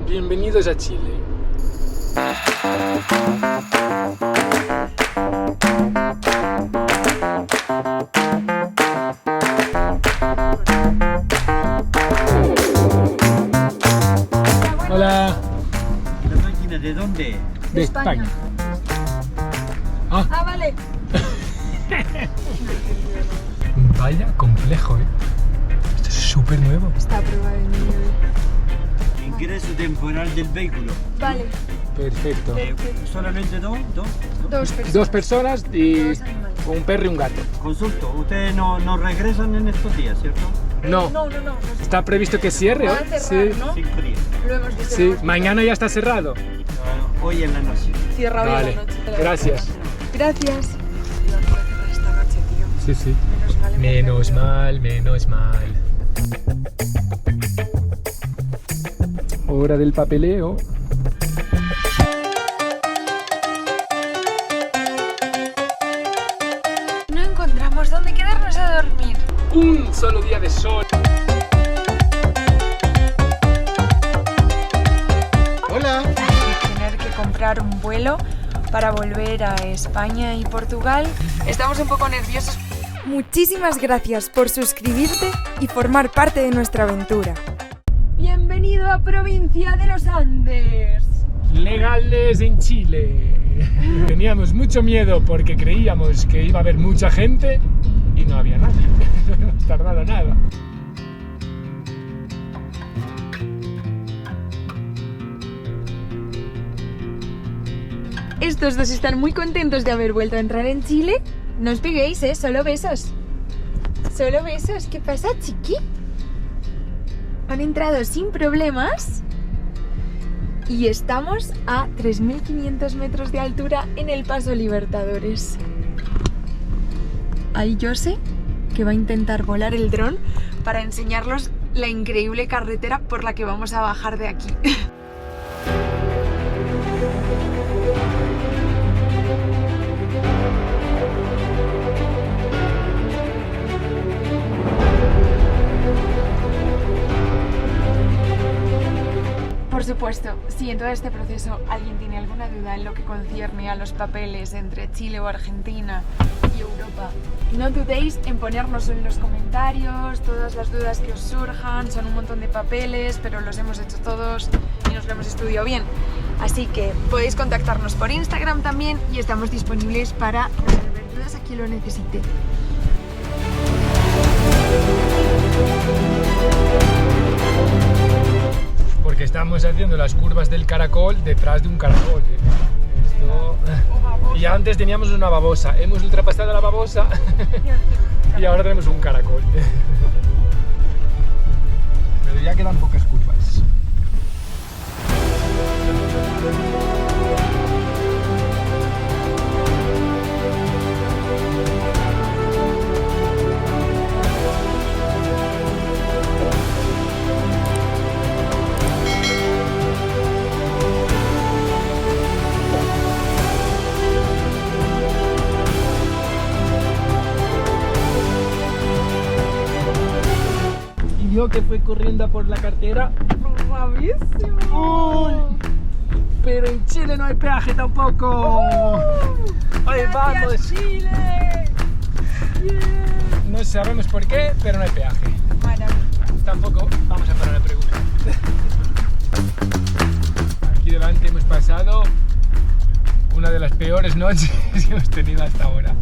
Bienvenidos a Chile. Hola. ¿La máquina de dónde? De España. Ah, vale. vaya complejo, ¿eh? Esto es súper nuevo. Está a prueba de nieve. Ingreso temporal del vehículo. Vale. Perfecto. ¿Solamente dos? Dos personas. Dos personas y Dos animales. un perro y un gato. Consulto, ustedes no regresan en estos días, ¿cierto? No. No. Está previsto que cierre Va hoy. a cerrar, Sí. ¿no? 5 días. Lo hemos visto. Sí. Mañana ya está cerrado. Hoy en la noche. Cierra hoy Vale. en la noche. Gracias. Gracias. La puerta cerrar esta noche, tío. Sí, sí. Menos mal. Menos mal. Hora del papeleo. No encontramos dónde quedarnos a dormir. Un solo día de sol. Hola. Tener que comprar un vuelo para volver a España y Portugal. Estamos un poco nerviosos. Muchísimas gracias por suscribirte y formar parte de nuestra aventura. Bienvenido a Provincia de los Andes. Legales en Chile. Teníamos mucho miedo porque creíamos que iba a haber mucha gente y no había nadie. No hemos tardado nada. Estos dos están muy contentos de haber vuelto a entrar en Chile. No os peguéis, solo besos. Solo besos. ¿Qué pasa, chiqui? Han entrado sin problemas. Y estamos a 3.500 metros de altura en el Paso Libertadores. Ahí Jose, que va a intentar volar el dron para enseñarlos la increíble carretera por la que vamos a bajar de aquí. Por supuesto, si en todo este proceso alguien tiene alguna duda en lo que concierne a los papeles entre Chile o Argentina y Europa, no dudéis en ponérnoslo en los comentarios, todas las dudas que os surjan. Son un montón de papeles, pero los hemos hecho todos y nos lo hemos estudiado bien. Así que podéis contactarnos por Instagram también y estamos disponibles para resolver dudas a quien lo necesite. Porque estamos haciendo las curvas del caracol detrás de un caracol. Esto... Y antes teníamos una babosa. Hemos ultrapasado la babosa y ahora tenemos un caracol. Pero ya quedan pocas curvas. Y yo que fui corriendo por la cartera. ¡Bravísimo! Uy, pero en Chile no hay peaje tampoco. ¡Ahí vamos! Chile! No sabemos por qué, pero no hay peaje. Maravilla. Tampoco vamos a parar a preguntar. Aquí delante hemos pasado una de las peores noches que hemos tenido hasta ahora.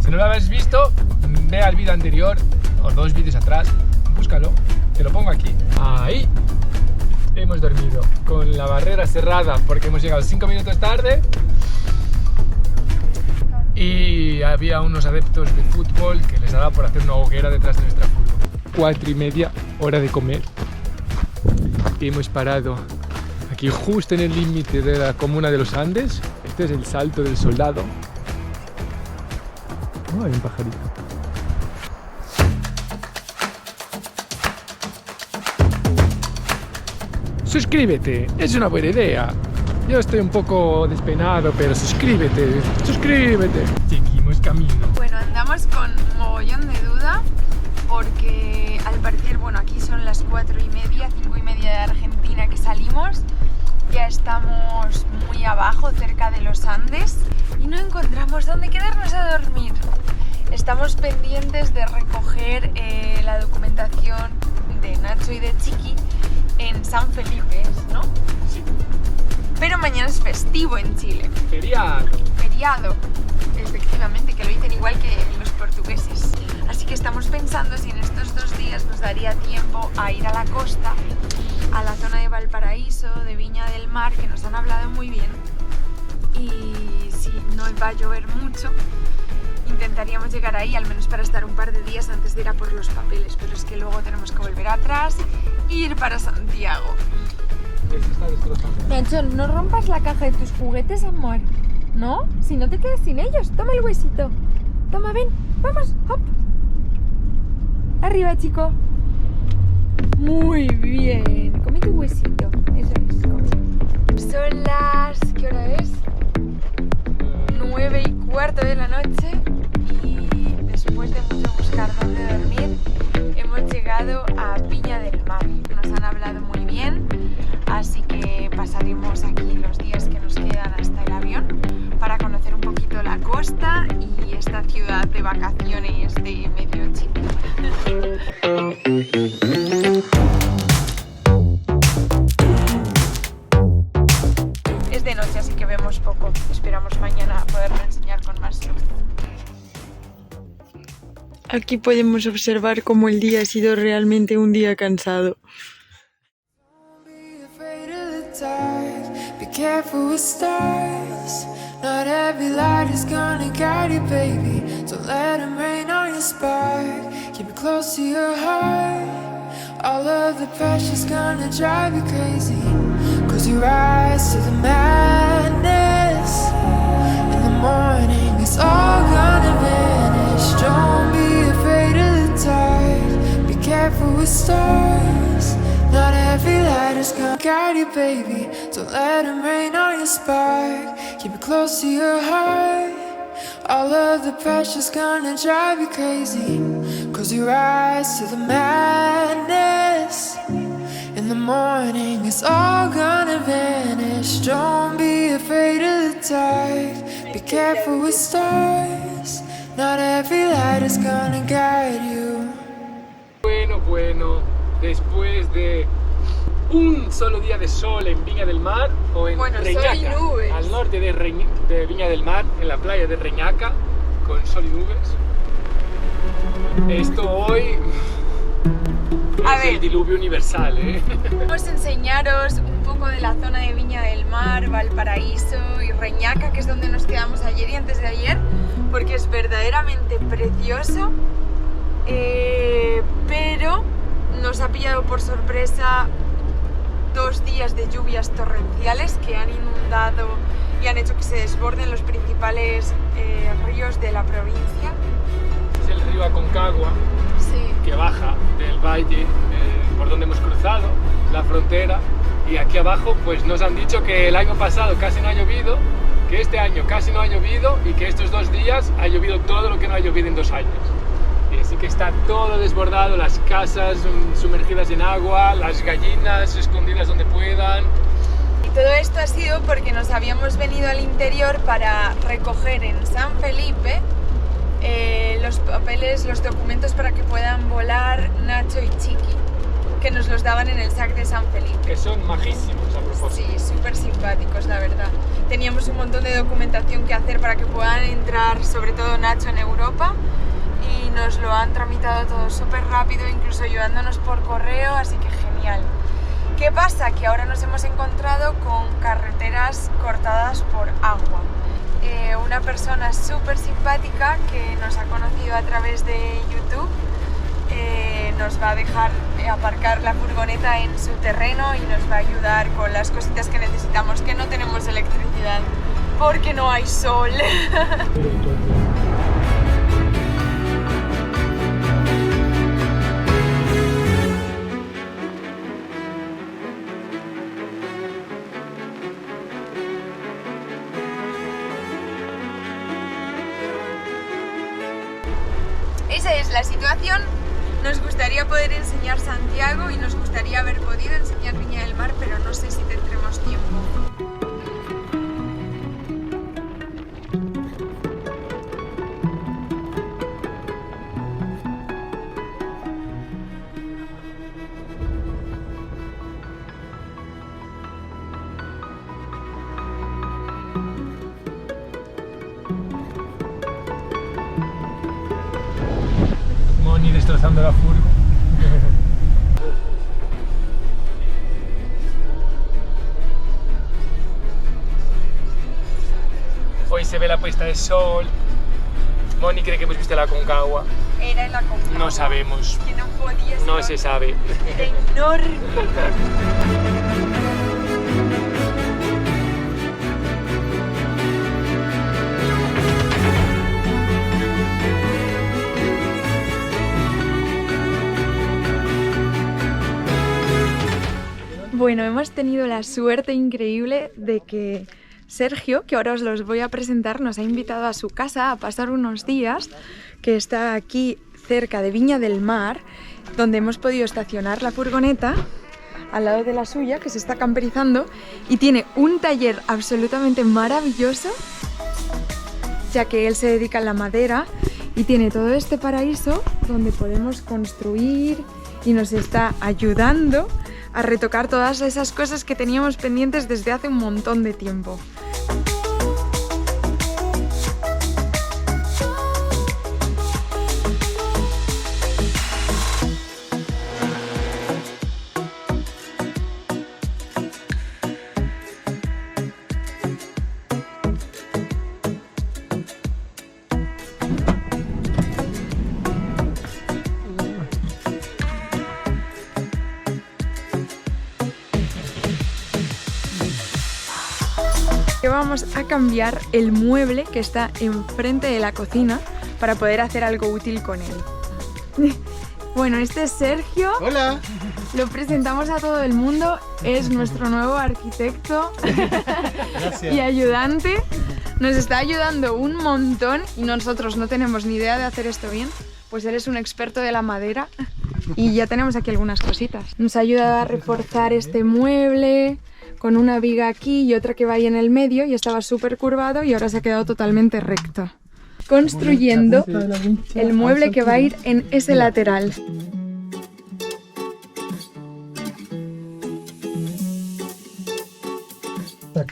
Si no lo habéis visto, ve al vídeo anterior o dos vídeos atrás, búscalo, te lo pongo aquí. Ahí hemos dormido con la barrera cerrada porque hemos llegado 5 minutos tarde y había unos adeptos de fútbol que les daba por hacer una hoguera detrás de nuestra furgo. 4:30, hora de comer. Hemos parado aquí justo en el límite de la comuna de los Andes. Este es el Salto del Soldado. Oh, hay un pajarito. Suscríbete, es una buena idea. Yo estoy un poco despeinado, pero suscríbete, suscríbete. Seguimos camino. Bueno, andamos con mogollón de duda porque al parecer, bueno, aquí son las 4:30, 5:30 de Argentina que salimos. Ya estamos muy abajo, cerca de los Andes, y no encontramos dónde quedarnos a dormir. Estamos pendientes de recoger la documentación de Nacho y de Chiqui en San Felipe, ¿no? Sí. Pero mañana es festivo en Chile. Feriado. Efectivamente, que lo dicen igual que los portugueses. Así que estamos pensando si en estos 2 días nos daría tiempo a ir a la costa, a la zona de Valparaíso, de Viña del Mar, que nos han hablado muy bien. Y si no va a llover mucho, intentaríamos llegar ahí al menos para estar un par de días antes de ir a por los papeles, pero es que luego tenemos que volver atrás e ir para Santiago. Se está destrozando. Nacho, no rompas la caja de tus juguetes, amor. ¿No? Si no te quedas sin ellos. Toma el huesito. Toma, ven. Vamos. Hop. Arriba, chico. Muy bien. Come tu huesito. Eso es. Come. Son las... ¿Qué hora es? 9:15 de la noche. Y después de mucho buscar dónde dormir, hemos llegado a Viña del Mar. Nos han hablado muy bien. Así que pasaremos aquí los días que nos quedan hasta el avión para conocer un poquito la costa y esta ciudad de vacaciones de medio Chile. Es de noche, así que vemos poco. Esperamos mañana poderlo enseñar con más luz. Aquí podemos observar cómo el día ha sido realmente un día cansado. Be careful with stars. Not every light is gonna guide you, baby. Don't let them rain on your spark. Keep it close to your heart. All of the pressure's gonna drive you crazy. Close your eyes to the madness. In the morning it's all gonna vanish. Don't be afraid of the dark. Be careful with stars. Not every light is gonna guide you, baby. Don't let them rain on your spark. Keep it close to your heart. All of the pressure's gonna drive you crazy. Close your eyes to the madness. In the morning it's all gonna vanish. Don't be afraid of the dark. Be careful with stars. Not every light is gonna guide you. Bueno, después de un solo día de sol en Viña del Mar o en Reñaca, sol y nubes. al norte de Viña del Mar, en la playa de Reñaca, con sol y nubes. Esto hoy es el diluvio universal, ¿eh? Vamos a enseñaros un poco de la zona de Viña del Mar, Valparaíso y Reñaca, que es donde nos quedamos ayer y antes de ayer, porque es verdaderamente precioso, pero nos ha pillado por sorpresa 2 días de lluvias torrenciales que han inundado y han hecho que se desborden los principales ríos de la provincia. Es el río Aconcagua, Sí. que baja del valle por donde hemos cruzado la frontera, y aquí abajo pues nos han dicho que el año pasado casi no ha llovido, que este año casi no ha llovido y que estos 2 días ha llovido todo lo que no ha llovido en 2 años. Y así que está todo desbordado, las casas sumergidas en agua, las gallinas escondidas donde puedan. Y todo esto ha sido porque nos habíamos venido al interior para recoger en San Felipe los papeles, los documentos para que puedan volar Nacho y Chiqui, que nos los daban en el SAC de San Felipe. Que son majísimos a propósito. Sí, súper simpáticos, la verdad. Teníamos un montón de documentación que hacer para que puedan entrar, sobre todo Nacho, en Europa, y nos lo han tramitado todo súper rápido, incluso ayudándonos por correo, así que genial. ¿Qué pasa? Que ahora nos hemos encontrado con carreteras cortadas por agua. Una persona súper simpática que nos ha conocido a través de YouTube nos va a dejar aparcar la furgoneta en su terreno y nos va a ayudar con las cositas que necesitamos, que no tenemos electricidad porque no hay sol. Esa es la situación. Nos gustaría poder enseñar Santiago y nos gustaría haber podido enseñar Viña del Mar, pero no sé si tendremos tiempo. Moni destrozando la furgo. Hoy se ve la puesta de sol. Moni cree que hemos visto la Aconcagua. Era el Aconcagua. No sabemos. Que no podía ser. No se sabe. Era enorme. Bueno, hemos tenido la suerte increíble de que Sergio, que ahora os los voy a presentar, nos ha invitado a su casa a pasar unos días, que está aquí cerca de Viña del Mar, donde hemos podido estacionar la furgoneta al lado de la suya, que se está camperizando, y tiene un taller absolutamente maravilloso, ya que él se dedica a la madera, y tiene todo este paraíso donde podemos construir y nos está ayudando a retocar todas esas cosas que teníamos pendientes desde hace un montón de tiempo. Vamos a cambiar el mueble que está enfrente de la cocina para poder hacer algo útil con él. Bueno, este es Sergio. Hola. Lo presentamos a todo el mundo. Es nuestro nuevo arquitecto y ayudante. Nos está ayudando un montón y nosotros no tenemos ni idea de hacer esto bien. Pues él es un experto de la madera y ya tenemos aquí algunas cositas. Nos ayuda a reforzar este mueble con una viga aquí y otra que va ahí en el medio, y estaba súper curvado y ahora se ha quedado totalmente recto. Construyendo el mueble que va a ir en ese lateral.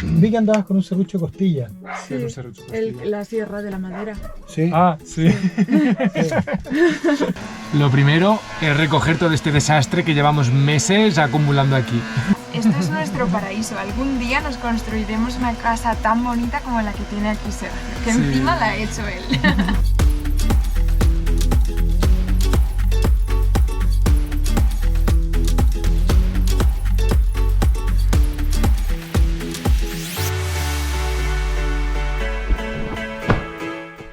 Vi que andabas con un serrucho de costilla. Sí, es un serrucho de costilla. La sierra de la madera. Sí. Ah, sí. Lo primero es recoger todo este desastre que llevamos meses acumulando aquí. Esto es nuestro paraíso. Algún día nos construiremos una casa tan bonita como la que tiene aquí Sergio, que Sí. encima la ha hecho él.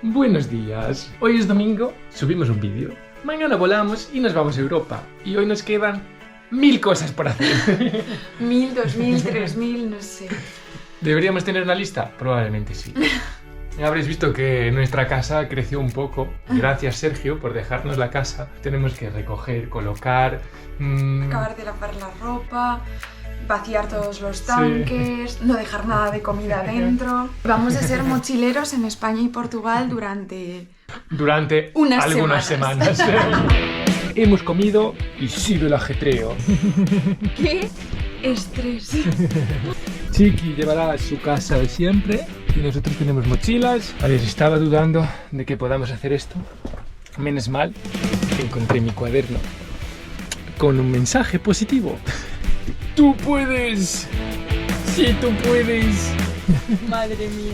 Buenos días. Hoy es domingo, subimos un vídeo. Mañana volamos y nos vamos a Europa. Y hoy nos quedan 1000 cosas por hacer. 1000, 2000, 3000, no sé. ¿Deberíamos tener una lista? Probablemente sí. Habréis visto que nuestra casa creció un poco. Gracias, Sergio, por dejarnos la casa. Tenemos que recoger, colocar... Acabar de lavar la ropa, vaciar todos los tanques, no dejar nada de comida dentro. Vamos a ser mochileros en España y Portugal durante algunas Unas semanas. Hemos comido y sigue el ajetreo. ¡Qué estrés! Chiqui llevará su casa de siempre y nosotros tenemos mochilas. A ver, estaba dudando de que podamos hacer esto. Menos mal que encontré mi cuaderno con un mensaje positivo. ¡Tú puedes! ¡Sí, tú puedes! Madre mía.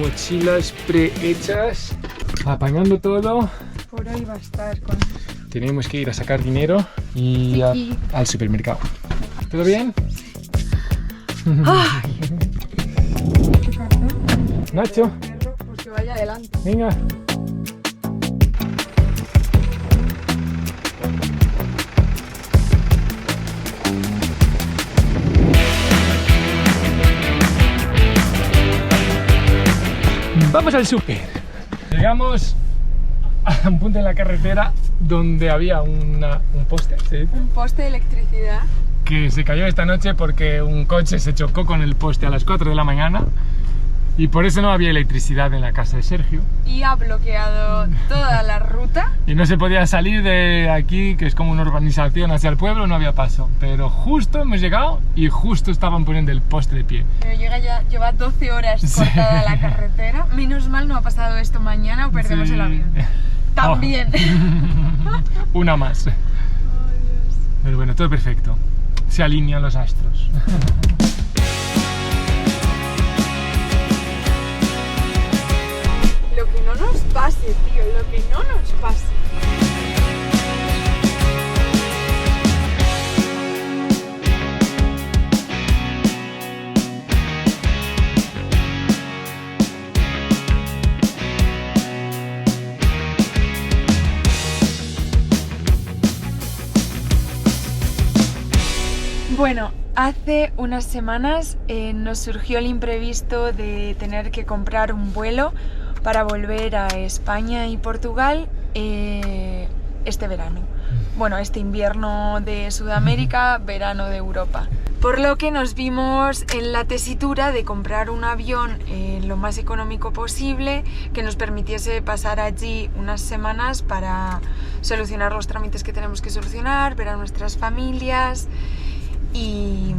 Mochilas prehechas, apañando todo. Por hoy va a estar con... Tenemos que ir a sacar dinero y Sí. al supermercado. ¿Todo bien? ¡Ay! Nacho, Pues que vaya adelante. venga. Vamos al súper. Llegamos a un punto en la carretera donde había un poste, ¿se dice? Un poste de electricidad. Que se cayó esta noche porque un coche se chocó con el poste a las 4 de la mañana y por eso no había electricidad en la casa de Sergio. Y ha bloqueado toda la ruta. Y no se podía salir de aquí, que es como una urbanización, hacia el pueblo, no había paso. Pero justo hemos llegado y justo estaban poniendo el poste de pie. Pero lleva 12 horas cortada la carretera. Menos mal no ha pasado esto mañana o perdemos Sí. el avión. También. Una más. Pero bueno, todo perfecto. Se alinean los astros. Lo que no nos pase, tío, lo que no nos pase. Bueno, hace unas semanas nos surgió el imprevisto de tener que comprar un vuelo para volver a España y Portugal este verano. Bueno, este invierno de Sudamérica, verano de Europa. Por lo que nos vimos en la tesitura de comprar un avión lo más económico posible, que nos permitiese pasar allí unas semanas para solucionar los trámites que tenemos que solucionar, ver a nuestras familias y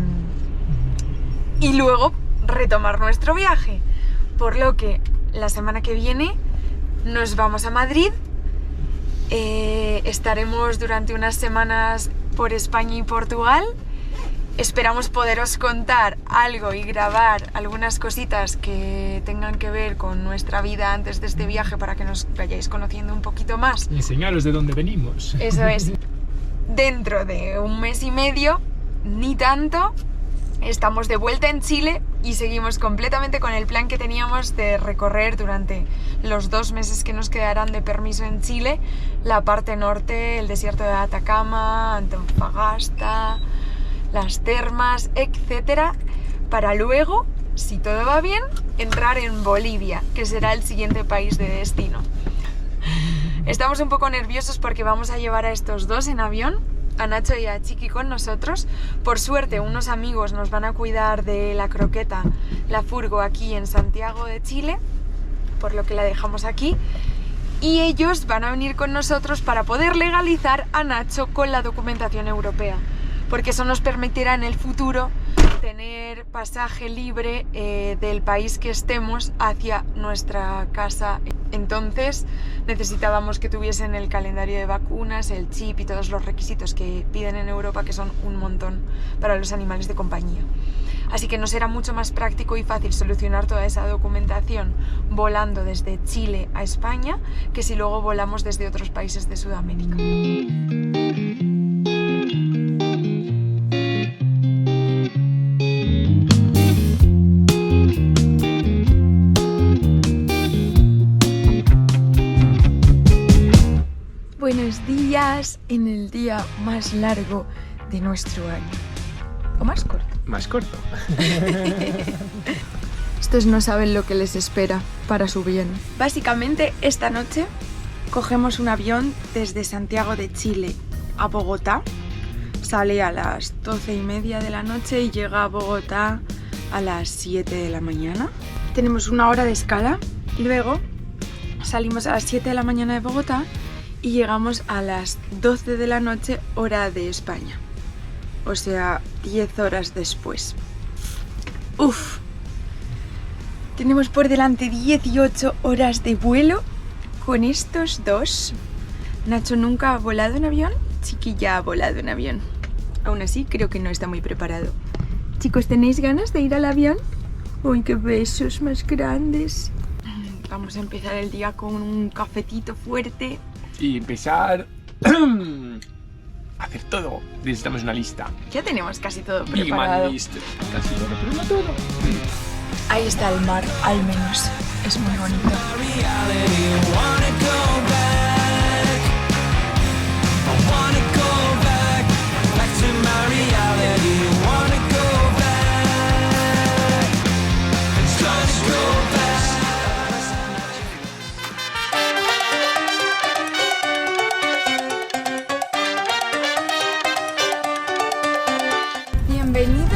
luego retomar nuestro viaje. Por lo que la semana que viene nos vamos a Madrid, estaremos durante unas semanas por España y Portugal. Esperamos poderos contar algo y grabar algunas cositas que tengan que ver con nuestra vida antes de este viaje para que nos vayáis conociendo un poquito más. Y enseñaros de dónde venimos. Eso es. Dentro de un mes y medio, ni tanto, estamos de vuelta en Chile y seguimos completamente con el plan que teníamos de recorrer durante los 2 meses que nos quedarán de permiso en Chile, la parte norte, el desierto de Atacama, Antofagasta, las termas, etcétera, para luego, si todo va bien, entrar en Bolivia, que será el siguiente país de destino. Estamos un poco nerviosos porque vamos a llevar a estos dos en avión, a Nacho y a Chiqui con nosotros. Por suerte, unos amigos nos van a cuidar de la croqueta, la furgo, aquí en Santiago de Chile, por lo que la dejamos aquí. Y ellos van a venir con nosotros para poder legalizar a Nacho con la documentación europea, porque eso nos permitirá en el futuro tener pasaje libre del país que estemos hacia nuestra casa. Entonces necesitábamos que tuviesen el calendario de vacunas, el chip y todos los requisitos que piden en Europa, que son un montón para los animales de compañía. Así que nos será mucho más práctico y fácil solucionar toda esa documentación volando desde Chile a España que si luego volamos desde otros países de Sudamérica. Buenos días en el día más largo de nuestro año. ¿O más corto? Más corto. Estos no saben lo que les espera para su bien. Básicamente, esta noche cogemos un avión desde Santiago de Chile a Bogotá. Sale a las 12:30 de la noche y llega a Bogotá a las 7 de la mañana. Tenemos 1 hora de escala y luego salimos a las 7 de la mañana de Bogotá y llegamos a las 12 de la noche, hora de España. O sea, 10 horas después. ¡Uf! Tenemos por delante 18 horas de vuelo con estos dos. Nacho nunca ha volado en avión, Chiqui ya ha volado en avión. Aún así, creo que no está muy preparado. Chicos, ¿tenéis ganas de ir al avión? ¡Uy, qué besos más grandes! Vamos a empezar el día con un cafetito fuerte. Y empezar a hacer todo. Necesitamos una lista. Ya tenemos casi todo Big preparado. Man list. Casi todo, pero no todo. Ahí está el mar, al menos. Es muy bonito.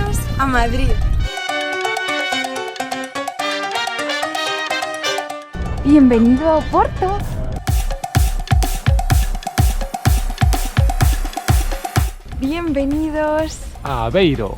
Bienvenidos a Madrid. Bienvenido a Oporto. Bienvenidos Aveiro.